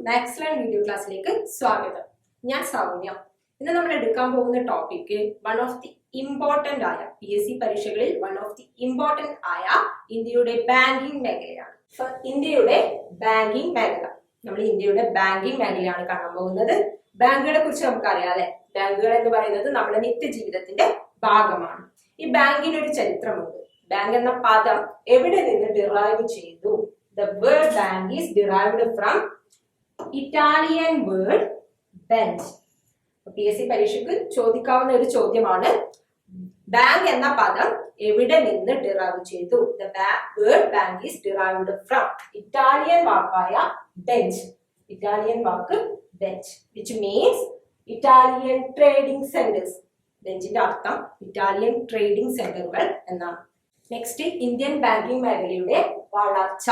Maths learn video ക്ലാസ്സിലേക്ക് സ്വാഗതം. ഞാൻ സൗമ്യ. ഇന്ന് നമ്മൾ എടുക്കാൻ പോകുന്ന topic one of the important ആയ PSC പരീക്ഷകളിൽ ഇന്ത്യയുടെ ബാങ്കിങ് മേഖലയാണ്. ഇന്ത്യയുടെ ബാങ്കിങ് മേഖല നമ്മൾ ഇന്ത്യയുടെ ബാങ്കിങ് മേഖലയാണ് കാണാൻ പോകുന്നത്. ബാങ്കുകളെ കുറിച്ച് നമുക്കറിയാം അല്ലെ. ബാങ്കുകൾ എന്ന് പറയുന്നത് നമ്മുടെ നിത്യജീവിതത്തിന്റെ ഭാഗമാണ്. ഈ ബാങ്കിന് ഒരു ചരിത്രമുണ്ട്. ബാങ്ക് എന്ന പദം എവിടെ നിന്ന് ഡിറൈവ് ചെയ്തു? The word bank is derived from Italian word bench. PSC പരീക്ഷയ്ക്ക് ചോദിക്കാവുന്ന ഒരു ചോദ്യമാണ്, ബാങ്ക് എന്ന പദം എവിടെ നിന്ന് ഡിറൈവ് ചെയ്തു? The word bank is derived from Italian വാക്കായ bench. Italian walk bench, which means Italian trading centers. ബെഞ്ചിന്റെ അർത്ഥം ഇറ്റാലിയൻ ട്രേഡിംഗ് സെന്ററുകൾ എന്നാണ്. നെക്സ്റ്റ്, ഇന്ത്യൻ ബാങ്കിംഗ് മേഖലയുടെ വളർച്ച.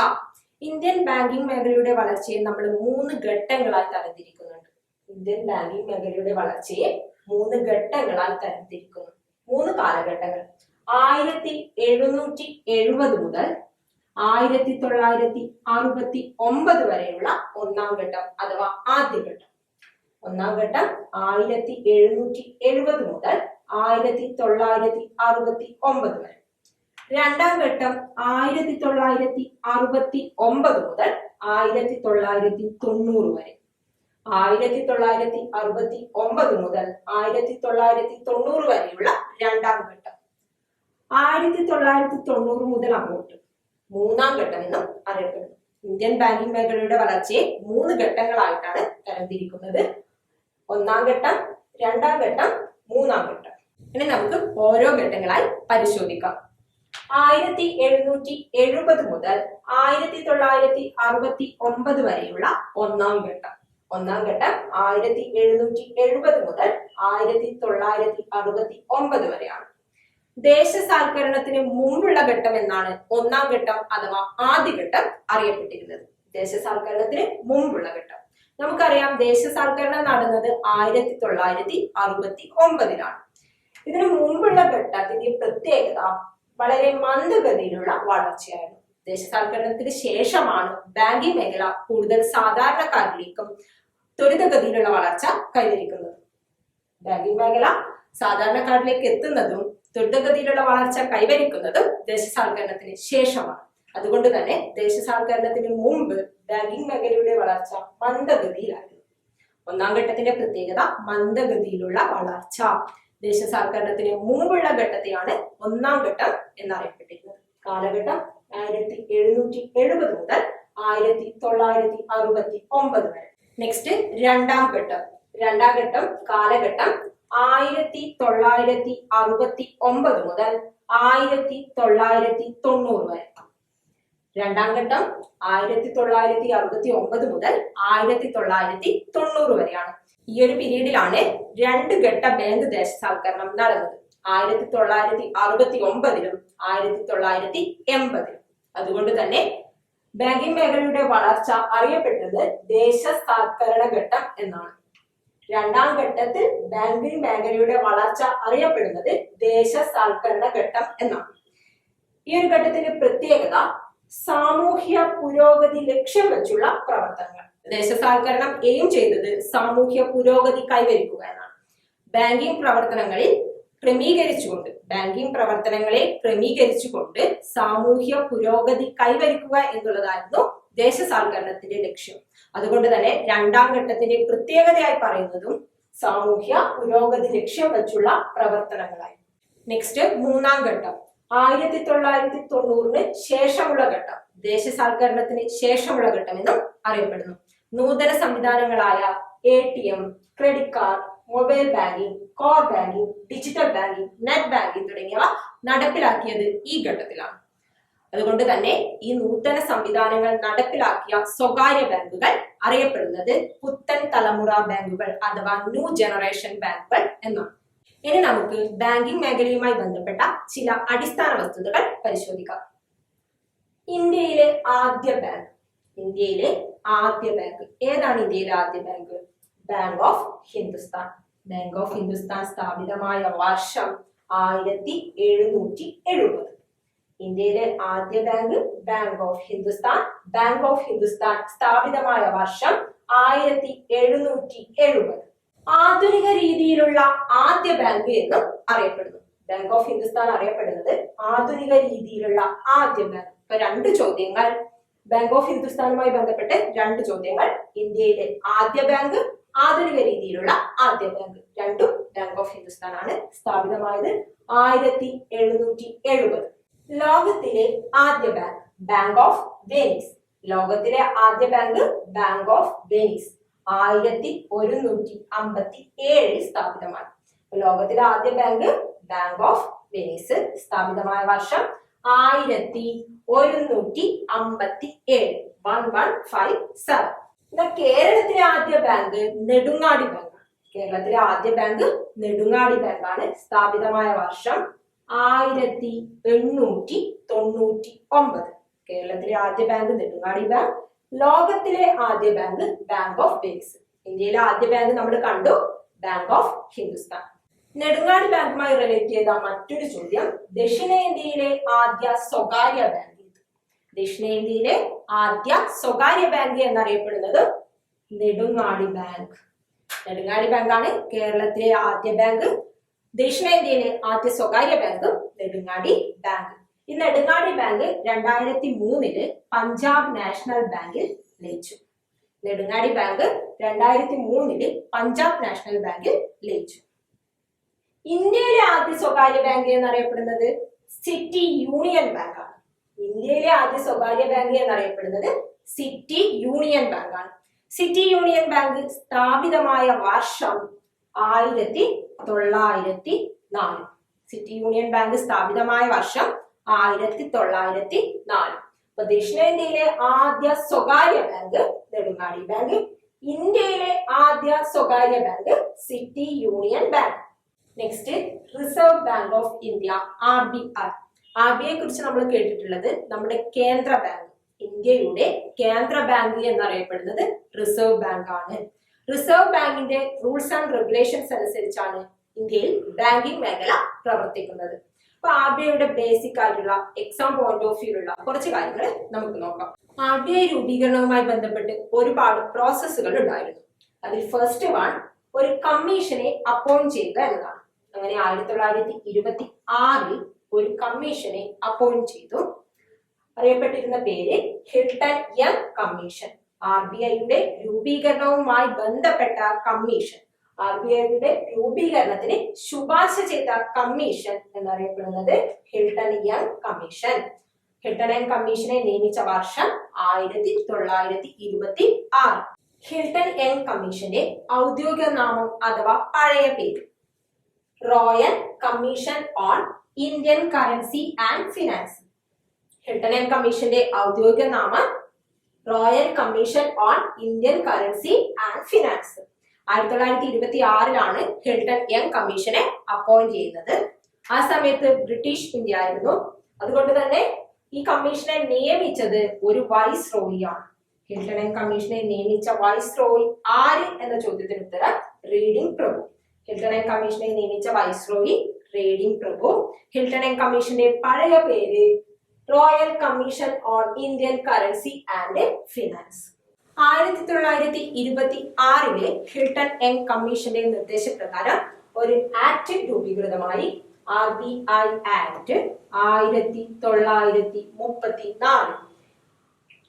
ഇന്ത്യൻ ബാങ്കിംഗ് മേഖലയുടെ വളർച്ചയെ നമ്മൾ 3 ഘട്ടങ്ങളായി തരംതിരിക്കുന്നുണ്ട്. ഇന്ത്യൻ ബാങ്കിംഗ് മേഖലയുടെ വളർച്ചയെ 3 ഘട്ടങ്ങളായി തരംതിരിക്കുന്നു. 3 കാലഘട്ടങ്ങൾ. 1770 മുതൽ 1969 വരെയുള്ള ഒന്നാം ഘട്ടം അഥവാ ആദ്യഘട്ടം. ഒന്നാം ഘട്ടം 1770 മുതൽ 1969 വരെ. രണ്ടാം ഘട്ടം 1969 മുതൽ 1990 വരെ. 1969 മുതൽ 1990 വരെയുള്ള രണ്ടാം ഘട്ടം. 1990 മുതൽ അങ്ങോട്ട് മൂന്നാം ഘട്ടം എന്നും അറിയപ്പെടുന്നു. ഇന്ത്യൻ ബാങ്കിംഗ് മേഖലയുടെ വളർച്ചയെ 3 ഘട്ടങ്ങളായിട്ടാണ് തരംതിരിക്കുന്നത്. ഒന്നാം ഘട്ടം, രണ്ടാം ഘട്ടം, മൂന്നാം ഘട്ടം. ഇനി നമുക്ക് ഓരോ ഘട്ടങ്ങളായി പരിശോധിക്കാം. 1770 മുതൽ 1969 വരെയുള്ള ഒന്നാം ഘട്ടം. ഒന്നാം ഘട്ടം 1770 മുതൽ 1969 വരെയാണ്. ദേശസാൽക്കരണത്തിന് മുമ്പുള്ള ഘട്ടം എന്നാണ് ഒന്നാം ഘട്ടം അഥവാ ആദ്യഘട്ടം അറിയപ്പെട്ടിരുന്നത്. ദേശസാൽക്കരണത്തിന് മുമ്പുള്ള ഘട്ടം. നമുക്കറിയാം, ദേശസാൽക്കരണം നടന്നത് 1969-ലാണ്. ഇതിനു മുമ്പുള്ള ഘട്ടത്തിന്റെ പ്രത്യേകത വളരെ മന്ദഗതിയിലുള്ള വളർച്ചയായിരുന്നു. ദേശസാൽക്കരണത്തിന് ശേഷമാണ് ബാങ്കിംഗ് മേഖല കൂടുതൽ സാധാരണക്കാരിലേക്കും ത്വരിതഗതിയിലുള്ള വളർച്ച കൈവരിക്കുന്നത്. ബാങ്കിംഗ് മേഖല സാധാരണക്കാരിലേക്ക് എത്തുന്നതും ത്വരിതഗതിയിലുള്ള വളർച്ച കൈവരിക്കുന്നതും ദേശസാൽക്കരണത്തിന് ശേഷമാണ്. അതുകൊണ്ട് തന്നെ ദേശസാൽക്കരണത്തിന് മുമ്പ് ബാങ്കിംഗ് മേഖലയുടെ വളർച്ച മന്ദഗതിയിലായിരുന്നു. ഒന്നാം ഘട്ടത്തിന്റെ പ്രത്യേകത മന്ദഗതിയിലുള്ള വളർച്ച. ദേശസാൽക്കരണത്തിന് മുമ്പുള്ള ഘട്ടത്തെയാണ് ഒന്നാം ഘട്ടം എന്നറിയപ്പെട്ടിരുന്നത്. കാലഘട്ടം 1770 മുതൽ 1969 വരെ. നെക്സ്റ്റ്, രണ്ടാം ഘട്ടം. രണ്ടാം ഘട്ടം കാലഘട്ടം 1969 മുതൽ 1990 വരെ. രണ്ടാം ഘട്ടം 1969 മുതൽ 1990 വരെയാണ്. ഈ ഒരു പീരീഡിലാണ് 2 ഘട്ട ബാങ്ക് ദേശസാൽക്കരണം നടന്നത്. 1969-ലും 1980-ലും. അതുകൊണ്ട് തന്നെ ബാങ്കിംഗ് മേഖലയുടെ വളർച്ച അറിയപ്പെട്ടത് ദേശസാൽക്കരണ ഘട്ടം എന്നാണ്. രണ്ടാം ഘട്ടത്തിൽ ബാങ്കിംഗ് മേഖലയുടെ വളർച്ച അറിയപ്പെടുന്നത് ദേശസാൽക്കരണ ഘട്ടം എന്നാണ്. ഈ ഒരു ഘട്ടത്തിന്റെ പ്രത്യേകത സാമൂഹ്യ പുരോഗതി ലക്ഷ്യം വെച്ചുള്ള പ്രവർത്തനങ്ങൾ. ദേശസാൽക്കരണം എയിം ചെയ്തത് സാമൂഹ്യ പുരോഗതി കൈവരിക്കുക എന്നാണ്. ബാങ്കിംഗ് പ്രവർത്തനങ്ങളെ ക്രമീകരിച്ചുകൊണ്ട് സാമൂഹ്യ പുരോഗതി കൈവരിക്കുക എന്നുള്ളതായിരുന്നു ദേശസാൽക്കരണത്തിന്റെ ലക്ഷ്യം. അതുകൊണ്ട് തന്നെ രണ്ടാം ഘട്ടത്തിന്റെ പ്രത്യേകതയായി പറയുന്നതും സാമൂഹ്യ പുരോഗതി ലക്ഷ്യം വെച്ചുള്ള പ്രവർത്തനങ്ങളായി. നെക്സ്റ്റ്, മൂന്നാം ഘട്ടം 1990-ന് ശേഷമുള്ള ഘട്ടം. ദേശസാൽക്കരണത്തിന് ശേഷമുള്ള ഘട്ടം എന്നും അറിയപ്പെടുന്നു. നൂതന സംവിധാനങ്ങളായ ATM, credit card, mobile banking, core banking, digital banking, net banking തുടങ്ങിയവ നടപ്പിലാക്കിയത് ഈ ഘട്ടത്തിലാണ്. അതുകൊണ്ട് തന്നെ ഈ നൂതന സംവിധാനങ്ങൾ നടപ്പിലാക്കിയ സ്വകാര്യ ബാങ്കുകൾ അറിയപ്പെടുന്നത് പുത്തൻ തലമുറ ബാങ്കുകൾ അഥവാ ന്യൂ ജനറേഷൻ ബാങ്കുകൾ എന്നാണ്. ഇനി നമുക്ക് ബാങ്കിംഗ് മേഖലയുമായി ബന്ധപ്പെട്ട ചില അടിസ്ഥാന വസ്തുതകൾ പരിശോധിക്കാം. ഇന്ത്യയിലെ ആദ്യ ബാങ്ക്. ഏതാണ് ഇന്ത്യയിലെ ആദ്യ bank? Bank of Hindustan. Bank of Hindustan സ്ഥാപിതമായ വർഷം 1770. ഇന്ത്യയിലെ ആദ്യ ബാങ്ക് ബാങ്ക് ഓഫ് ഹിന്ദുസ്ഥാൻ സ്ഥാപിതമായ വർഷം 1770. ആധുനിക രീതിയിലുള്ള ആദ്യ ബാങ്ക് എന്നും അറിയപ്പെടുന്നു. ബാങ്ക് ഓഫ് ഹിന്ദുസ്ഥാൻ അറിയപ്പെടുന്നത് ആധുനിക രീതിയിലുള്ള ആദ്യ ബാങ്ക്. ഇപ്പൊ രണ്ട് ചോദ്യങ്ങൾ ബാങ്ക് ഓഫ് ഹിന്ദുസ്ഥാനുമായി ബന്ധപ്പെട്ട് രണ്ട് ചോദ്യങ്ങൾ. ഇന്ത്യയിലെ ആദ്യ ബാങ്ക്, ആധുനിക രീതിയിലുള്ള ആദ്യ ബാങ്ക്, രണ്ടും ബാങ്ക് ഓഫ് ഹിന്ദുസ്ഥാൻ ആണ്. സ്ഥാപിതമായത് 1770. ലോകത്തിലെ ആദ്യ ബാങ്ക് ബാങ്ക് ഓഫ് വെനീസ്. ലോകത്തിലെ ആദ്യ ബാങ്ക് ബാങ്ക് ഓഫ് വെനീസ് 1157 സ്ഥാപിതമായി. ലോകത്തിലെ ആദ്യ ബാങ്ക് ബാങ്ക് ഓഫ് വെനീസ് സ്ഥാപിതമായ വർഷം 1157. 1157. എന്നാൽ കേരളത്തിലെ ആദ്യ ബാങ്ക് നെടുങ്ങാടി ബാങ്ക്. കേരളത്തിലെ ആദ്യ ബാങ്ക് നെടുങ്ങാടി ബാങ്ക് ആണ്. സ്ഥാപിതമായ വർഷം 1899. കേരളത്തിലെ ആദ്യ ബാങ്ക് നെടുങ്ങാടി ബാങ്ക്. ലോകത്തിലെ ആദ്യ ബാങ്ക് ബാങ്ക് ഓഫ് വെനീസ്. ഇന്ത്യയിലെ ആദ്യ ബാങ്ക് നമ്മൾ കണ്ടു, ബാങ്ക് ഓഫ് ഹിന്ദുസ്ഥാൻ. നെടുങ്ങാടി ബാങ്കുമായി റിലേറ്റ് ചെയ്ത മറ്റൊരു ചോദ്യം, ദക്ഷിണേന്ത്യയിലെ ആദ്യ സ്വകാര്യ ബാങ്ക്. ദക്ഷിണേന്ത്യയിലെ ആദ്യ സ്വകാര്യ ബാങ്ക് എന്നറിയപ്പെടുന്നത് നെടുങ്ങാടി ബാങ്ക്. നെടുങ്ങാടി ബാങ്കാണ് കേരളത്തിലെ ആദ്യ ബാങ്ക്. ദക്ഷിണേന്ത്യയിലെ ആദ്യ സ്വകാര്യ ബാങ്ക് നെടുങ്ങാടി ബാങ്ക്. ഈ നെടുങ്ങാടി ബാങ്ക് 2003 പഞ്ചാബ് നാഷണൽ ബാങ്കിൽ ലയിച്ചു. നെടുങ്ങാടി ബാങ്ക് 2003 പഞ്ചാബ് നാഷണൽ ബാങ്കിൽ ലയിച്ചു. ഇന്ത്യയിലെ ആദ്യ സ്വകാര്യ ബാങ്ക് എന്നറിയപ്പെടുന്നത് സിറ്റി യൂണിയൻ ബാങ്ക് ആണ്. ഇന്ത്യയിലെ ആദ്യ സ്വകാര്യ ബാങ്ക് എന്നറിയപ്പെടുന്നത് സിറ്റി യൂണിയൻ ബാങ്ക് ആണ്. സിറ്റി യൂണിയൻ ബാങ്ക് സ്ഥാപിതമായ വർഷം 1904. സിറ്റി യൂണിയൻ ബാങ്ക് സ്ഥാപിതമായ വർഷം 1904. അപ്പൊ ദക്ഷിണേന്ത്യയിലെ ആദ്യ സ്വകാര്യ ബാങ്ക് നെടുങ്ങാടി ബാങ്ക്. ഇന്ത്യയിലെ ആദ്യ സ്വകാര്യ bank city union bank. Next, reserve bank of India, RBI. RBI കുറിച്ച് നമ്മൾ കേട്ടിട്ടുള്ളത് നമ്മുടെ കേന്ദ്ര ബാങ്ക്. ഇന്ത്യയുടെ കേന്ദ്ര ബാങ്ക് എന്നറിയപ്പെടുന്നത് റിസർവ് ബാങ്ക് ആണ്. റിസർവ് ബാങ്കിന്റെ റൂൾസ് ആൻഡ് റെഗുലേഷൻസ് അനുസരിച്ചാണ് ഇന്ത്യയിൽ ബാങ്കിങ് മേഖല പ്രവർത്തിക്കുന്നത്. അപ്പൊ RBIയുടെ ബേസിക് ആയിട്ടുള്ള എക്സാം പോയിന്റ് ഓഫ് വ്യൂ ഉള്ള കുറച്ച് കാര്യങ്ങൾ നമുക്ക് നോക്കാം. RBI രൂപീകരണവുമായി ബന്ധപ്പെട്ട് ഒരുപാട് പ്രോസസ്സുകൾ ഉണ്ടായിരുന്നു. അതിൽ ഫസ്റ്റ് വൺ ഒരു കമ്മീഷനെ അപ്പോയിന്റ് ചെയ്യുക എന്നതാണ്. അങ്ങനെ 1926 ഒരു കമ്മീഷനെ അപ്പോയിന്റ് ചെയ്തു. അറിയപ്പെട്ടിരുന്ന പേര് ഹിൽട്ടൺ യങ് കമ്മീഷൻ. RBIയുടെ രൂപീകരണവുമായി ബന്ധപ്പെട്ട കമ്മീഷൻ, RBIയുടെ രൂപീകരണത്തിന് ശുപാർശ ചെയ്ത കമ്മീഷൻ എന്നറിയപ്പെടുന്നത് Hilton young commission. Hilton young കമ്മീഷനെ നിയമിച്ച വർഷം 1926. ഹിൽട്ടൺ യങ് കമ്മീഷന്റെ ഔദ്യോഗിക നാമം അഥവാ പഴയ പേര് royal commission on Indian currency and finance. Hilton young കമ്മീഷന്റെ ഔദ്യോഗിക നാമം royal commission on Indian currency and finance. 1926 Hilton young കമ്മീഷനെ അപ്പോയിന്റ് ചെയ്യുന്നത്. ആ സമയത്ത് ബ്രിട്ടീഷ് ഇന്ത്യ ആയിരുന്നു. അതുകൊണ്ട് തന്നെ ഈ കമ്മീഷനെ നിയമിച്ചത് ഒരു വൈസ് റോയിയാണ്. ഹിൽട്ടൺ യങ് കമ്മീഷനെ നിയമിച്ച വൈസ് റോയി ആര് എന്ന ചോദ്യത്തിന് ഉത്തരം റീഡിംഗ് പ്രഭു. ഹിൽട്ടൺ യങ് കമ്മീഷനെ നിയമിച്ച വൈസ് റോയി റീഡിംഗ് പ്രഭു. ഹിൽട്ടൺ യങ് കമ്മീഷന്റെ പഴയ പേര് royal commission on Indian currency and finance. 1926 Hilton young കമ്മീഷന്റെ നിർദ്ദേശപ്രകാരം ഒരു ആക്ട് രൂപീകൃതമായി. RBI act 1934.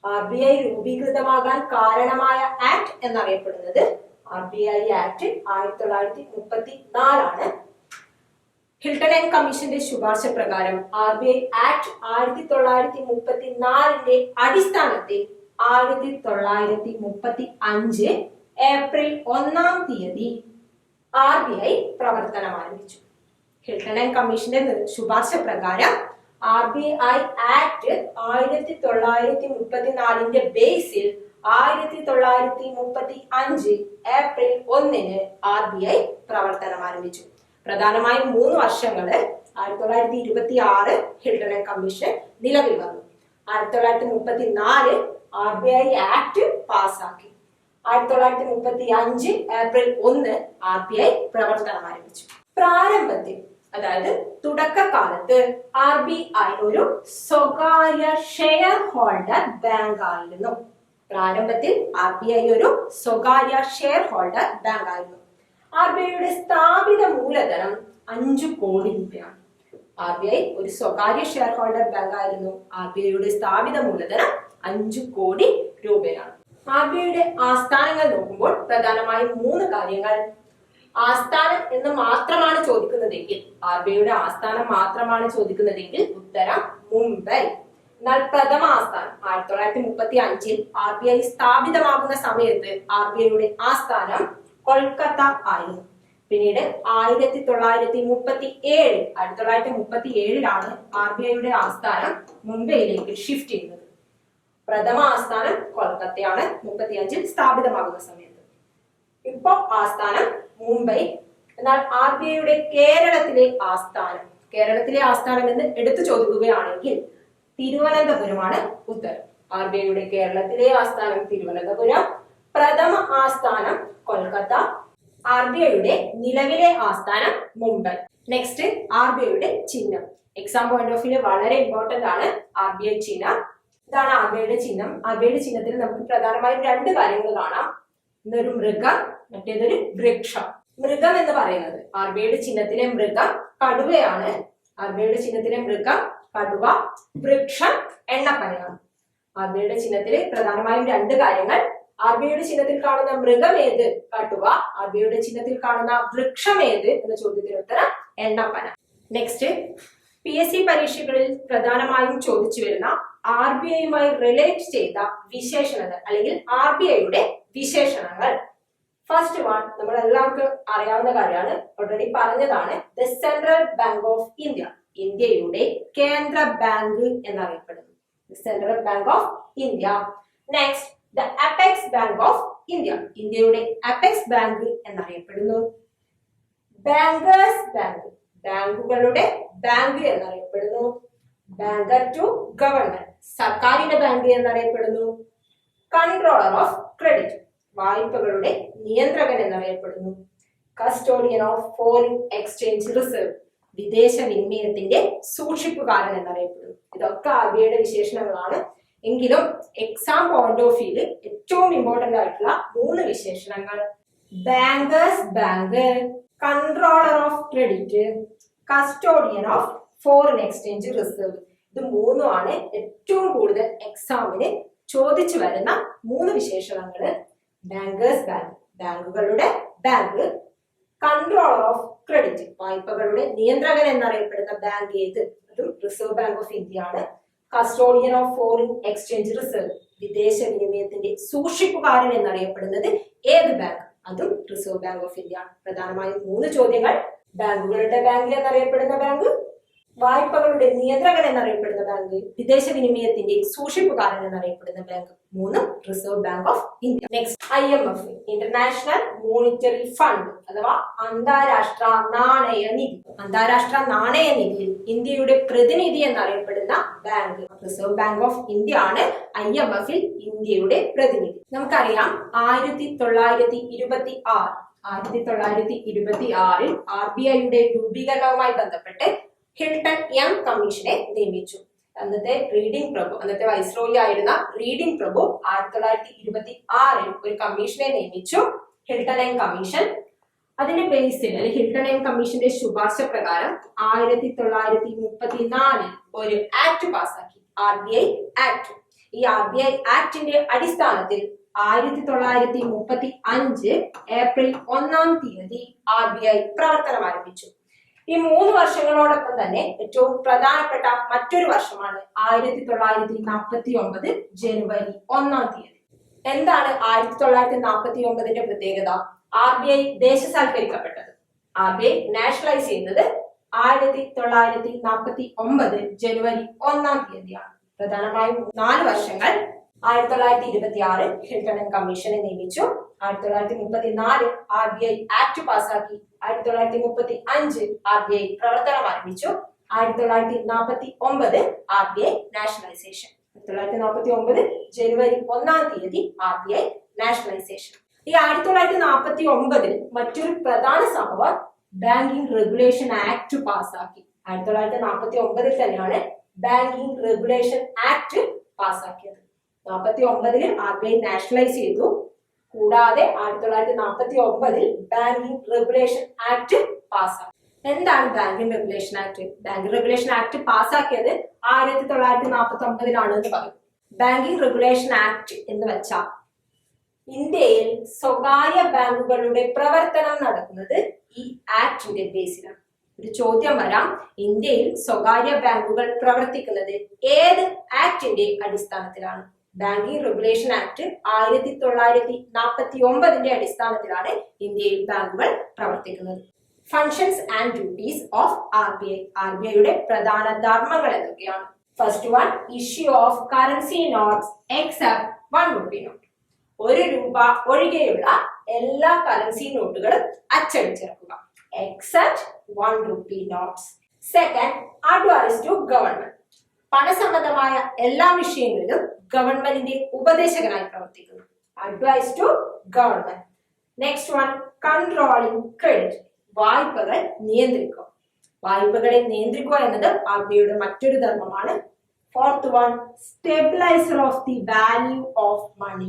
RBI രൂപീകൃതമാകാൻ കാരണമായ ആക്ട് എന്നറിയപ്പെടുന്നത് RBI ആക്ട് 1934. ഹിൽട്ടൺ യങ് കമ്മീഷന്റെ ശുപാർശ പ്രകാരം RBI ആക്ട് 1934 അടിസ്ഥാനത്തിൽ 1935 ഏപ്രിൽ 1 RBI പ്രവർത്തനം ആരംഭിച്ചു. ഹിൽട്ടൺ യങ് കമ്മീഷന്റെ ശുപാർശ പ്രകാരം RBI ആക്ട് 1934 ബേസിൽ 1935 ഏപ്രിൽ 1 RBI പ്രവർത്തനം ആരംഭിച്ചു. പ്രധാനമായും 3 വർഷങ്ങൾ. 1926 ഹിൽട്ടൺ യങ് കമ്മീഷൻ നിലവിൽ വന്നു. 1934 RBI ആക്ട് പാസാക്കി. 1935 ഏപ്രിൽ 1 RBI പ്രവർത്തനം ആരംഭിച്ചു. പ്രാരംഭത്തിൽ, അതായത് തുടക്കകാലത്ത് RBI ഒരു സ്വകാര്യ ഷെയർ ഹോൾഡർ ബാങ്ക് ആയിരുന്നു. പ്രാരംഭത്തിൽ RBI ഒരു സ്വകാര്യ ഷെയർ ഹോൾഡർ ബാങ്ക് ആയിരുന്നു. RBIയുടെ സ്ഥാപിത മൂലധനം 5 കോടി രൂപയാണ്. RBI ഒരു സ്വകാര്യ ഷെയർ ഹോൾഡർ ബാങ്ക് ആയിരുന്നു. RBIയുടെ സ്ഥാപിത മൂലധനം 5 കോടി രൂപയാണ്. RBIയുടെ ആസ്ഥാനങ്ങൾ നോക്കുമ്പോൾ പ്രധാനമായും 3 കാര്യങ്ങൾ. ആസ്ഥാനം എന്ന് മാത്രമാണ് ചോദിക്കുന്നതെങ്കിൽ, RBIയുടെ ആസ്ഥാനം മാത്രമാണ് ചോദിക്കുന്നതെങ്കിൽ ഉത്തരം മുംബൈ. എന്നാൽ പ്രഥമ ആസ്ഥാനം 1935 RBI സ്ഥാപിതമാകുന്ന സമയത്ത് RBIയുടെ ആസ്ഥാനം കൊൽക്കത്ത ആയിരുന്നു. പിന്നീട് 1937 RBIയുടെ ആസ്ഥാനം മുംബൈയിലേക്ക് ഷിഫ്റ്റ് ചെയ്യുന്നത്. പ്രഥമ ആസ്ഥാനം കൊൽക്കത്തയാണ് 35 സ്ഥാപിതമാകുന്ന സമയത്ത്. ഇപ്പോ ആസ്ഥാനം മുംബൈ. എന്നാൽ RBIയുടെ കേരളത്തിലെ ആസ്ഥാനം എന്ന് എടുത്തു ചോദിക്കുകയാണെങ്കിൽ തിരുവനന്തപുരമാണ് ഉത്തരം. RBIയുടെ കേരളത്തിലെ ആസ്ഥാനം തിരുവനന്തപുരം, പ്രഥമ ആസ്ഥാനം കൊൽക്കത്ത, RBIയുടെ നിലവിലെ ആസ്ഥാനം മുംബൈ. നെക്സ്റ്റ് RBIയുടെ ചിഹ്നം. എക്സാം പോയിന്റ് ഓഫ് വ്യൂ വളരെ ഇമ്പോർട്ടന്റ് ആണ് RBI ചിഹ്നം. ഇതാണ് RBIയുടെ ചിഹ്നം. RBIയുടെ ചിഹ്നത്തിൽ നമുക്ക് പ്രധാനമായും 2 കാര്യങ്ങൾ കാണാം. ഇതൊരു മൃഗം, മറ്റേതൊരു വൃക്ഷം. മൃഗം എന്ന് പറയുന്നത് RBIയുടെ ചിഹ്നത്തിലെ മൃഗം കടുവയാണ്. RBIയുടെ ചിഹ്നത്തിലെ മൃഗം കടുവ, വൃക്ഷം എണ്ണപ്പനയാണ്. RBIയുടെ ചിഹ്നത്തില് പ്രധാനമായും 2 കാര്യങ്ങൾ. RBIയുടെ ചിഹ്നത്തിൽ കാണുന്ന മൃഗം ഏത്? കടുവ. RBIയുടെ ചിഹ്നത്തിൽ കാണുന്ന വൃക്ഷം ഏത് എന്ന ചോദ്യത്തിന് ഉത്തരം എണ്ണപ്പന. നെക്സ്റ്റ് PSC പരീക്ഷകളിൽ പ്രധാനമായും ചോദിച്ചു വരുന്ന RBIയുമായി റിലേറ്റ് ചെയ്ത വിശേഷണങ്ങൾ അല്ലെങ്കിൽ RBIയുടെ വിശേഷണങ്ങൾ. ഫസ്റ്റ് വൺ നമ്മൾ എല്ലാവർക്കും അറിയാവുന്ന കാര്യമാണ്, ഓൾറെഡി പറഞ്ഞതാണ്. The central bank of India, ഇന്ത്യയുടെ കേന്ദ്ര ബാങ്ക് എന്നറിയപ്പെടുന്നു. Central bank of India. Next the apex bank of India, ഇന്ത്യയുടെ അപെക്സ് ബാങ്ക് എന്നറിയപ്പെടുന്നു. ബാങ്കേഴ്സ് ബാങ്ക്, ബാങ്കുകളുടെ ബാങ്ക് എന്നറിയപ്പെടുന്നു. ബാങ്കർ ടു ഗവൺമെന്റ്, സർക്കാരിന്റെ ബാങ്ക് എന്നറിയപ്പെടുന്നു. കൺട്രോളർ ഓഫ് ക്രെഡിറ്റ്, വായ്പകളുടെ നിയന്ത്രകൻ എന്നറിയപ്പെടുന്നു. Custodian of foreign exchange reserve, വിദേശ വിനിമയത്തിന്റെ സൂക്ഷിപ്പുകാരൻ എന്നറിയപ്പെടുന്നു. ഇതൊക്കെ RBIയുടെ വിശേഷണങ്ങളാണ്. എങ്കിലും എക്സാം പോയിന്റ് ഓഫ് വ്യൂ ഏറ്റവും ഇമ്പോർട്ടന്റ് ആയിട്ടുള്ള 3 വിശേഷണങ്ങൾ, bankers bank, controller of credit, custodian of foreign exchange reserve, ഇത് 3 ആണ് ഏറ്റവും കൂടുതൽ എക്സാമിന് ചോദിച്ചു വരുന്ന 3 വിശേഷണങ്ങള്. ബാങ്കേഴ്സ് ബാങ്ക്, ബാങ്കുകളുടെ ബാങ്ക്. കൺട്രോളർ ഓഫ് ക്രെഡിറ്റ്, വായ്പകളുടെ നിയന്ത്രകൻ എന്നറിയപ്പെടുന്ന ബാങ്ക് ഏത്? അതും റിസർവ് ബാങ്ക് ഓഫ് ഇന്ത്യ ആണ്. Custodian of foreign exchange reserve, വിദേശ വിനിമയത്തിന്റെ സൂക്ഷിപ്പുകാരൻ എന്നറിയപ്പെടുന്നത് ഏത് ബാങ്ക്? അതും റിസർവ് ബാങ്ക് ഓഫ് ഇന്ത്യ ആണ്. പ്രധാനമായും 3 ചോദ്യങ്ങൾ. ബാങ്കുകളുടെ ബാങ്ക് എന്നറിയപ്പെടുന്ന ബാങ്ക്, വായ്പകളുടെ നിയന്ത്രകൻ എന്നറിയപ്പെടുന്ന ബാങ്ക്, വിദേശ വിനിമയത്തിന്റെ സൂക്ഷിപ്പുകാരൻ എന്നറിയപ്പെടുന്ന bank, 3 reserve bank of India. Next IMF, international monetary fund അഥവാ അന്താരാഷ്ട്ര നാണയ നിധി. അന്താരാഷ്ട്ര നാണയ നിധിയിൽ ഇന്ത്യയുടെ പ്രതിനിധി എന്നറിയപ്പെടുന്ന bank reserve bank of India ആണ്. IMFൽ ഇന്ത്യയുടെ പ്രതിനിധി. നമുക്കറിയാം 1926 RBIയുടെ രൂപീകരണവുമായി ബന്ധപ്പെട്ട് ഹിൽട്ടൺ യങ് കമ്മീഷനെ നിയമിച്ചു. അന്നത്തെ വൈസ്രോയി ആയിരുന്ന റീഡിംഗ് പ്രഭു 1926 ഒരു കമ്മീഷനെ നിയമിച്ചു, ഹിൽട്ടൺ യങ് കമ്മീഷൻ. അതിന്റെ ബേസിൽ ഹിൽട്ടൺ യങ് കമ്മീഷന്റെ ശുപാർശ പ്രകാരം 1934 ഒരു ആക്ട് പാസാക്കി, RBI ആക്ട്. ഈ RBI ആക്ടിന്റെ അടിസ്ഥാനത്തിൽ 1935 ഏപ്രിൽ 1-ാം തീയതി RBI പ്രവർത്തനം ആരംഭിച്ചു. ഈ 3 വർഷങ്ങളോടൊപ്പം തന്നെ ഏറ്റവും പ്രധാനപ്പെട്ട മറ്റൊരു വർഷമാണ് 1949 ജനുവരി 1-ാം തീയതി. എന്താണ് 1949ന്റെ പ്രത്യേകത? RBI ദേശസാൽക്കരിക്കപ്പെട്ടത്. RBI നാഷണലൈസ് ചെയ്യുന്നത് 1949 ജനുവരി 1-ാം തീയതിയാണ്. പ്രധാനമായും 4 വർഷങ്ങൾ. 1926 ഹിൽട്ടൺ യങ് കമ്മീഷനെ നിയമിച്ചു. 1934 RBI ആക്ട് പാസാക്കി. 1935 RBI പ്രവർത്തനം ആരംഭിച്ചു. 1949 RBI നാഷണലൈസേഷൻ. 1949 ജനുവരി 1-ാം തീയതി RBI നാഷണലൈസേഷൻ. ഈ 1949 മറ്റൊരു പ്രധാന സംഭവം ബാങ്കിംഗ് റെഗുലേഷൻ ആക്ട് പാസാക്കി. 1949 തന്നെയാണ് ബാങ്കിംഗ് റെഗുലേഷൻ ആക്ട് പാസാക്കിയത്. 49 RBI നാഷണലൈസ് ചെയ്തു. കൂടാതെ 1949 ബാങ്കിങ് റെഗുലേഷൻ ആക്ട് പാസ്സാക്കി. എന്താണ് banking regulation act? Banking regulation act പാസ്സാക്കിയത് 1949 എന്ന് പറയും. ബാങ്കിങ് റെഗുലേഷൻ ആക്ട് എന്ന് വെച്ചാൽ ഇന്ത്യയിൽ സ്വകാര്യ ബാങ്കുകളുടെ പ്രവർത്തനം നടക്കുന്നത് ഈ ആക്ടിന്റെ ബേസിലാണ്. ഒരു ചോദ്യം വരാം, ഇന്ത്യയിൽ സ്വകാര്യ ബാങ്കുകൾ പ്രവർത്തിക്കുന്നത് ഏത് ആക്ടിന്റെ അടിസ്ഥാനത്തിലാണ്? ബാങ്കിങ് റെഗുലേഷൻ ആക്ട് 1949 അടിസ്ഥാനത്തിലാണ് ഇന്ത്യയിൽ ബാങ്കുകൾ പ്രവർത്തിക്കുന്നത്. Functions and duties of RBI. RBIയുടെ പ്രധാന ധർമ്മങ്ങൾ എന്തൊക്കെയാണ്? First one, issue of currency notes except 1 rupee note. 1 രൂപ ഒഴികെയുള്ള എല്ലാ കറൻസി നോട്ടുകളും അച്ചടിച്ചിറക്കുക. Except 1 rupee notes. Second, advise to government. പണസംബന്ധമായ എല്ലാ വിഷയങ്ങളിലും ഗവൺമെന്റിന്റെ ഉപദേശകനായി പ്രവർത്തിക്കുന്നു. Advise to government. Next one, controlling credit. വായ്പകൾ നിയന്ത്രിക്കുക. വായ്പകളെ നിയന്ത്രിക്കുക എന്നത് RBIയുടെ മറ്റൊരു ധർമ്മമാണ്. Fourth one, stabilizer of the value of money.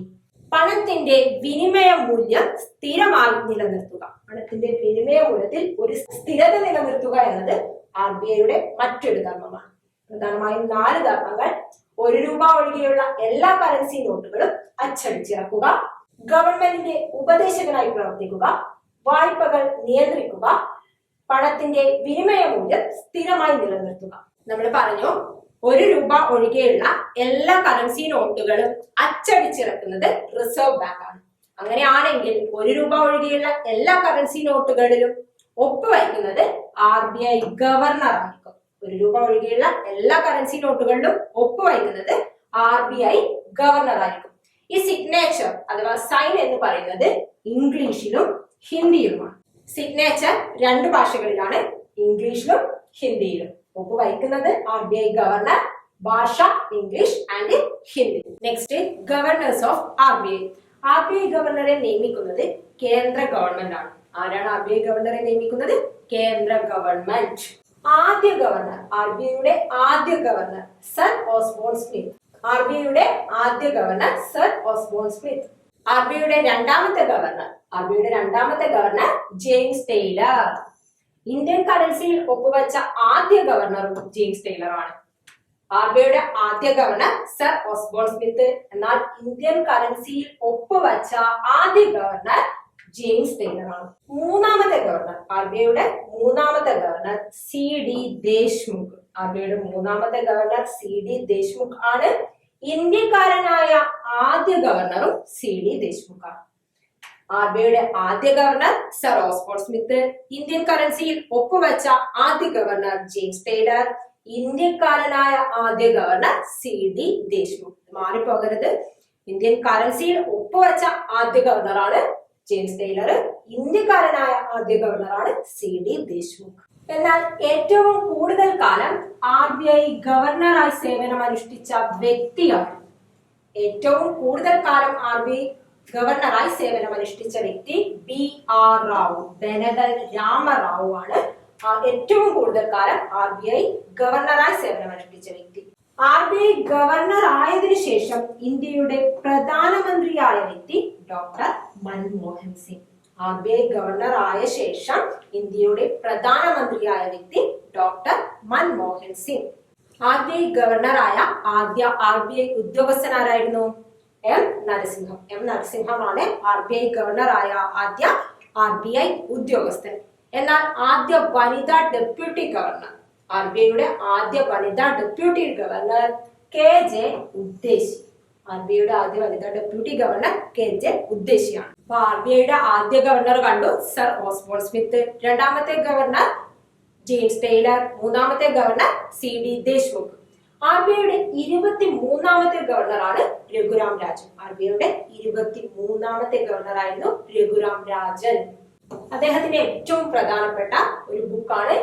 പണത്തിന്റെ വിനിമയ മൂല്യം സ്ഥിരമായി നിലനിർത്തുക. പണത്തിന്റെ വിനിമയ മൂല്യത്തിൽ ഒരു സ്ഥിരത നിലനിർത്തുക എന്നത് RBIയുടെ മറ്റൊരു ധർമ്മമാണ്. പ്രധാനമായും 4 ധർമ്മങ്ങൾ: 1 രൂപ ഒഴികെയുള്ള എല്ലാ കറൻസി നോട്ടുകളും അച്ചടിച്ചിറക്കുക, ഗവൺമെന്റിന്റെ ഉപദേശകനായി പ്രവർത്തിക്കുക, വായ്പകൾ നിയന്ത്രിക്കുക, പണത്തിന്റെ വിനിമയ മൂല്യം സ്ഥിരമായി നിലനിർത്തുക. നമ്മൾ പറഞ്ഞു, 1 രൂപ ഒഴികെയുള്ള എല്ലാ കറൻസി നോട്ടുകളും അച്ചടിച്ചിറക്കുന്നത് റിസർവ് ബാങ്ക് ആണ്. അങ്ങനെയാണെങ്കിൽ 1 രൂപ ഒഴികെയുള്ള എല്ലാ കറൻസി നോട്ടുകളിലും ഒപ്പുവയ്ക്കുന്നത് RBI ഗവർണർ ആയിരിക്കും. 1 രൂപ ഒഴികെയുള്ള എല്ലാ കറൻസി നോട്ടുകളിലും ഒപ്പുവയ്ക്കുന്നത് RBI ഗവർണർ ആയിരിക്കും. ഈ സിഗ്നേച്ചർ അഥവാ സൈൻ എന്ന് പറയുന്നത് ഇംഗ്ലീഷിലും ഹിന്ദിയിലുമാണ്. സിഗ്നേച്ചർ 2 ഭാഷകളിലാണ്, ഇംഗ്ലീഷിലും ഹിന്ദിയിലും. ഒപ്പുവയ്ക്കുന്നത് RBI ഗവർണർ. ഭാഷ English and Hindi. Next, governor's of RBI. RBI ഗവർണറെ നിയമിക്കുന്നത് കേന്ദ്ര ഗവൺമെന്റ് ആണ്. ആരാണ് RBI ഗവർണറെ നിയമിക്കുന്നത്? കേന്ദ്ര ഗവൺമെന്റ്. ആദ്യ ഗവർണർ, RBIയുടെ ആദ്യ ഗവർണർ സർ ഓസ്ബോൺ സ്മിത്ത്. RBIയുടെ ആദ്യ ഗവർണർ സർ ഓസ്ബോൺ സ്മിത്ത്. RBIയുടെ രണ്ടാമത്തെ ഗവർണർ ജെയിംസ് ടെയ്ലർ. ഇന്ത്യൻ കറൻസിയിൽ ഒപ്പുവെച്ച ആദ്യ ഗവർണറും ജെയിംസ് ടെയ്ലർ ആണ്. RBIയുടെ ആദ്യ ഗവർണർ സർ ഓസ്ബോൺ സ്മിത്ത്. എന്നാൽ ഇന്ത്യൻ കറൻസിയിൽ ഒപ്പുവെച്ച ആദ്യ ഗവർണർ ജെയിംസ് ടെയ്ലർ ആണ്. മൂന്നാമത്തെ ഗവർണർ, RBIയുടെ മൂന്നാമത്തെ ഗവർണർ CD ദേശ്മുഖ്. RBIയുടെ മൂന്നാമത്തെ ഗവർണർ CD ദേശ്മുഖ് ആണ്. ഇന്ത്യക്കാരനായ ആദ്യ ഗവർണറും CD ദേശ്മുഖ് ആണ്. RBIയുടെ ആദ്യ governor sir Osborne Smith. Indian കറൻസിയിൽ ഒപ്പുവെച്ച ആദ്യ ഗവർണർ ജെയിംസ് ടെയ്ലർ. ഇന്ത്യക്കാരനായ ആദ്യ ഗവർണർ CD ദേശ്മുഖ്. മാറിപ്പോകരുത്. ഇന്ത്യൻ കറൻസിയിൽ ഒപ്പുവെച്ച ആദ്യ ഗവർണറാണ് ജെയിംസ് ടെയ്ലർ. ഇന്ത്യക്കാരനായ ആദ്യ ഗവർണറാണ് CD ദേശ്മുഖ്. എന്നാൽ ഏറ്റവും കൂടുതൽ കാലം RBI ഗവർണറായി സേവനമനുഷ്ഠിച്ച വ്യക്തിയാണ്. ഏറ്റവും കൂടുതൽ കാലം RBI ഗവർണറായി സേവനമനുഷ്ഠിച്ച വ്യക്തി BR റാവു, ബെനഗൽ രാമറാവു ആണ്. ഏറ്റവും കൂടുതൽ കാലം RBI ഗവർണറായി സേവനമനുഷ്ഠിച്ച വ്യക്തി. RBI ഗവർണർ ആയതിനു ശേഷം ഇന്ത്യയുടെ പ്രധാനമന്ത്രിയായ വ്യക്തി doctor Manmohan Singh. RBI governor ആയ ശേഷം ഇന്ത്യയുടെ പ്രധാനമന്ത്രിയായ വ്യക്തി ഡോക്ടർ മൻമോഹൻ സിംഗ്. RBI ഗവർണറായ ആദ്യ RBI ഉദ്യോഗസ്ഥനാരായിരുന്നു? M നരസിംഹമാണ് RBI ഗവർണറായ ആദ്യ RBI ഉദ്യോഗസ്ഥൻ. എന്നാൽ ആദ്യ വനിതാ ഡെപ്യൂട്ടി ഗവർണർ, RBIയുടെ ആദ്യ വനിതാ ഡെപ്യൂട്ടി ഗവർണർ KJ ഉദ്ദേശി. RBIയുടെ ആദ്യ വനിതാ ഡെപ്യൂട്ടി ഗവർണർ KJ ഉദ്ദേശിയാണ്. അപ്പൊ RBIയുടെ ആദ്യ ഗവർണർ കണ്ടു സർ ഓസ്ബോൺ സ്മിത്ത്, രണ്ടാമത്തെ ഗവർണർ ജെയിംസ് ടെയ്ലർ, മൂന്നാമത്തെ ഗവർണർ CD ദേശ്മുഖ്. RBIയുടെ 23ാമത്തെ ഗവർണറാണ് രഘുറാം രാജൻ. RBIയുടെ 23ാമത്തെ ഗവർണറായിരുന്നു രഘുറാം രാജൻ. അദ്ദേഹത്തിന്റെ ഏറ്റവും പ്രധാനപ്പെട്ട ഒരു ബുക്കാണ്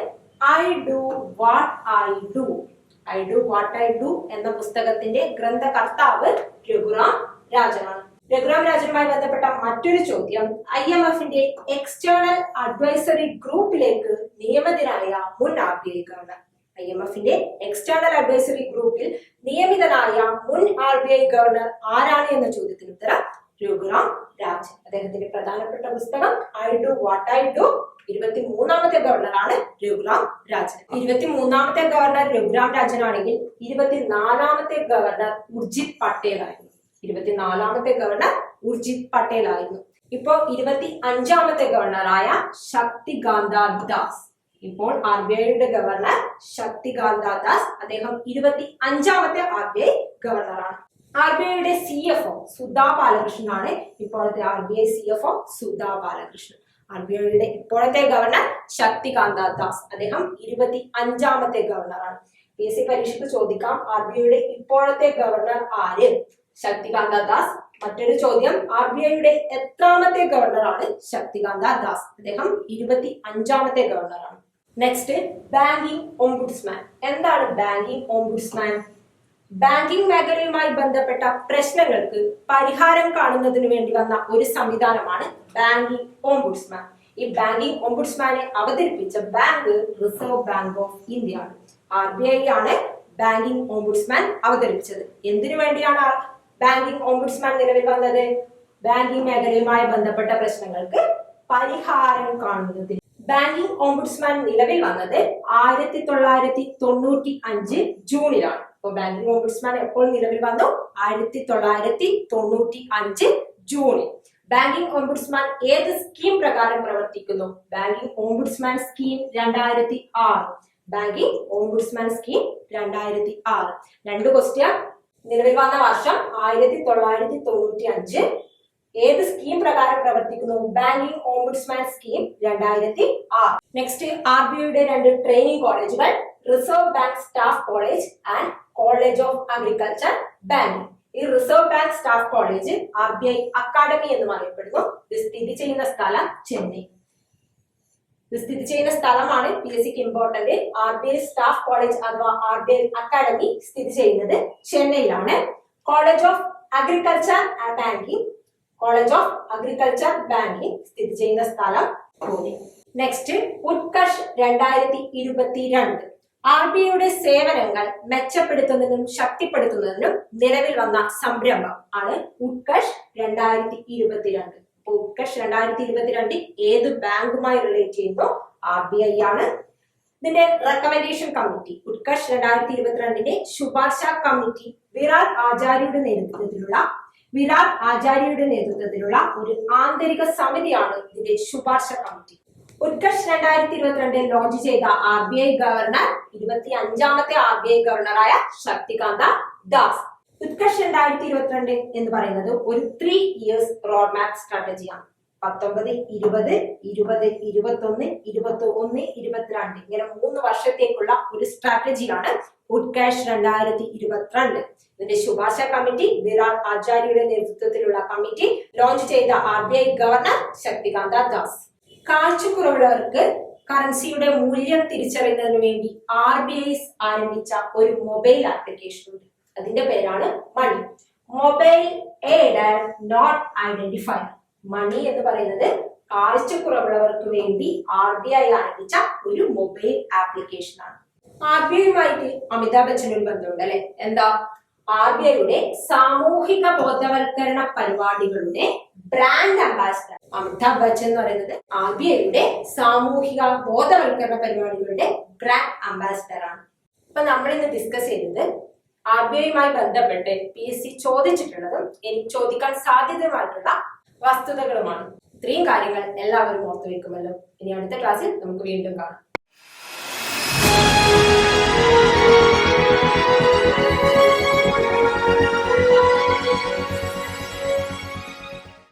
I Do What I Do. I Do What I Do എന്ന പുസ്തകത്തിന്റെ ഗ്രന്ഥകർത്താവ് രഘുറാം രാജനാണ്. രഘുറാം രാജനുമായി ബന്ധപ്പെട്ട മറ്റൊരു ചോദ്യം, IMFന്റെ എക്സ്റ്റേണൽ അഡ്വൈസറി ഗ്രൂപ്പിലേക്ക് നിയമിതനായ മുൻ RBI ഗവർണർ. IMF-ന്റെ എക്സ്റ്റേണൽ അഡ്വൈസറി ഗ്രൂപ്പിൽ നിയമിതനായ മുൻ RBI ഗവർണർ ആരാണ് എന്ന ചോദ്യത്തിന് ഉത്തരം രഘുറാം രാജൻ. അദ്ദേഹത്തിന്റെ പ്രധാനപ്പെട്ട പുസ്തകം I do what I do. 23ാമത്തെ ഗവർണറാണ് രഘുറാം രാജൻ. 23ാമത്തെ ഗവർണർ രഘുറാം രാജൻ ആണെങ്കിൽ 24ാമത്തെ ഗവർണർ ഉർജിത് പട്ടേൽ ആയിരുന്നു. 24ാമത്തെ ഗവർണർ ഉർജിത് പട്ടേൽ ആയിരുന്നു. ഇപ്പോ 25ാമത്തെ ഗവർണറായ ശക്തികാന്ത ദാസ്. ഇപ്പോൾ RBIയുടെ ഗവർണർ ശക്തികാന്ത ദാസ്. അദ്ദേഹം 25ാമത്തെ RBI ഗവർണറാണ്. RBIയുടെ CFO സുധാ ബാലകൃഷ്ണനാണ്. ഇപ്പോഴത്തെ RBI CFO സുധാ ബാലകൃഷ്ണൻ. RBIയുടെ ഇപ്പോഴത്തെ ഗവർണർ ശക്തികാന്ത ദാസ്. അദ്ദേഹം 25ാമത്തെ ഗവർണറാണ്. PSC പരീക്ഷയ്ക്ക് ചോദിക്കാം RBIയുടെ ഇപ്പോഴത്തെ ഗവർണർ ആര്? ശക്തികാന്ത ദാസ്. മറ്റൊരു ചോദ്യം RBIയുടെ എത്രാമത്തെ ഗവർണറാണ് ശക്തികാന്ത ദാസ്? അദ്ദേഹം 25ാമത്തെ ഗവർണറാണ്. Next banking ombudsman. എന്താണ് ബാങ്കിംഗ് ഓംബുഡ്സ്മാൻ? ബാങ്കിംഗ് മേഖലയുമായി ബന്ധപ്പെട്ട പ്രശ്നങ്ങൾക്ക് പരിഹാരം കാണുന്നതിന് വേണ്ടി വന്ന ഒരു സംവിധാനമാണ് ബാങ്കിംഗ് ഓംബുഡ്സ്മാൻ. ഈ ബാങ്കിംഗ് ഓംബുഡ്സ്മാനെ അവതരിപ്പിച്ച bank reserve bank of India ആണ്. RBI ആണ് ബാങ്കിംഗ് ഓംബുഡ്സ്മാൻ അവതരിപ്പിച്ചത്. എന്തിനു വേണ്ടിയാണ് ബാങ്കിംഗ് ഓംബുഡ്സ്മാൻ നിലവിൽ വന്നത്? ബാങ്കിംഗ് മേഖലയുമായി ബന്ധപ്പെട്ട പ്രശ്നങ്ങൾക്ക് പരിഹാരം കാണുന്നതിന്. ബാങ്കിംഗ് ഓംബുഡ്സ്മാൻ നിലവിൽ വന്നത് 1995 ജൂണിലാണ്. അപ്പോൾ ബാങ്കിംഗ് ഓംബുഡ്സ്മാൻ എപ്പോൾ നിലവിൽ വന്നു? 1995 ജൂണിൽ. ബാങ്കിംഗ് ഓംബുഡ്സ്മാൻ ഏത് സ്കീം പ്രകാരം പ്രവർത്തിക്കുന്നു? Banking ombudsman scheme 2006. Banking ombudsman scheme 2006. 2 question. നിലവിൽ വന്ന വർഷം 1995. ഏത് സ്കീം പ്രകാരം പ്രവർത്തിക്കുന്നു? Banking ombudsman scheme 2006. നെക്സ്റ്റ് RBIയുടെ 2 ട്രെയിനിങ് കോളേജുകൾ reserve bank staff college and college of agriculture banking. ഈ reserve bank staff college RBI academy എന്നും അറിയപ്പെടുന്നു. ഇത് സ്ഥിതി ചെയ്യുന്ന സ്ഥലം ചെന്നൈ. ഇത് സ്ഥിതി ചെയ്യുന്ന സ്ഥലമാണ് PSCക്ക് ഇമ്പോർട്ടന്റ്. RBI സ്റ്റാഫ് കോളേജ് അഥവാ RBI അക്കാഡമി സ്ഥിതി ചെയ്യുന്നത് ചെന്നൈയിലാണ്. College of agriculture and banking, college of agriculture banking സ്ഥിതി ചെയ്യുന്ന സ്ഥലം പൂനെ. നെക്സ്റ്റ് ഉത്കർഷ് 2022. RBIയുടെ സേവനങ്ങൾ മെച്ചപ്പെടുത്തുന്നതിനും ശക്തിപ്പെടുത്തുന്നതിനും നിലവിൽ വന്ന സംരംഭം ആണ് ഉത്കർഷ് 2022. ഉത്കർഷ് 2022 ഏത് ബാങ്കുമായി റിലേറ്റ് ചെയ്യുന്നു? RBI ആണ്. ഇതിന്റെ റെക്കമെൻഡേഷൻ കമ്മിറ്റി, ഉത്കർഷ് 2022ന്റെ ശുപാർശ കമ്മിറ്റി വിരാട് ആചാര്യയുടെ നേതൃത്വത്തിലുള്ള ഒരു ആന്തരിക സമിതിയാണ് ഇതിന്റെ ശുപാർശ കമ്മിറ്റി. ഉത്കർഷ് 2022 ലോഞ്ച് ചെയ്ത RBI ഗവർണർ 25ാമത്തെ RBI ഗവർണറായ ശക്തികാന്ത ദാസ്. ഉത്കർഷ് 2022 എന്ന് പറയുന്നത് ഒരു 3 years റോഡ് മാപ്പ് സ്ട്രാറ്റജിയാണ്. 19, 20, 20, 21, 21, 22 ഇങ്ങനെ 3 വർഷത്തേക്കുള്ള ഒരു സ്ട്രാറ്റജിയാണ് ഉത്കർഷ് 2022. ഇതിന്റെ ശുപാർശ കമ്മിറ്റി വിരാട് ആചാര്യയുടെ നേതൃത്വത്തിലുള്ള കമ്മിറ്റി ലോഞ്ച് ചെയ്ത RBI ഗവർണർ ശക്തികാന്ത ദാസ്. കാഴ്ചക്കുറവുള്ളവർക്ക് കറൻസിയുടെ മൂല്യം തിരിച്ചറിയുന്നതിന് വേണ്ടി RBI ആരംഭിച്ച ഒരു മൊബൈൽ ആപ്ലിക്കേഷൻ ഉണ്ട്. അതിന്റെ പേരാണ് MANI. Mobile aided note identified. MANI എന്ന് പറയുന്നത് കാഴ്ചക്കുറവുള്ളവർക്ക് വേണ്ടി RBI ആരംഭിച്ച ഒരു മൊബൈൽ ആപ്ലിക്കേഷൻ ആണ്. RBIയുമായിട്ട് അമിതാഭ് ബച്ചന് ഒരു ബന്ധമുണ്ട് അല്ലെ? എന്താ? RBIയുടെ സാമൂഹിക ബോധവൽക്കരണ പരിപാടികളുടെ ബ്രാൻഡ് അംബാസിഡർ അമിതാഭ് ബച്ചൻ എന്ന് പറയുന്നത് RBIയുടെ സാമൂഹിക ബോധവൽക്കരണ പരിപാടികളുടെ ബ്രാൻഡ് അംബാസിഡർ ആണ്. അപ്പൊ നമ്മൾ ഇന്ന് ഡിസ്കസ് ചെയ്തത് RBIയുമായി ബന്ധപ്പെട്ട് PSC ചോദിച്ചിട്ടുള്ളതും ഇനി ചോദിക്കാൻ സാധ്യതയുമായിട്ടുള്ള വസ്തുതകളുമാണ്. ഇത്രയും കാര്യങ്ങൾ എല്ലാവരും ഓർത്തു വെക്കുമല്ലോ. ഇനി അടുത്ത ക്ലാസ്സിൽ നമുക്ക് വീണ്ടും കാണാം.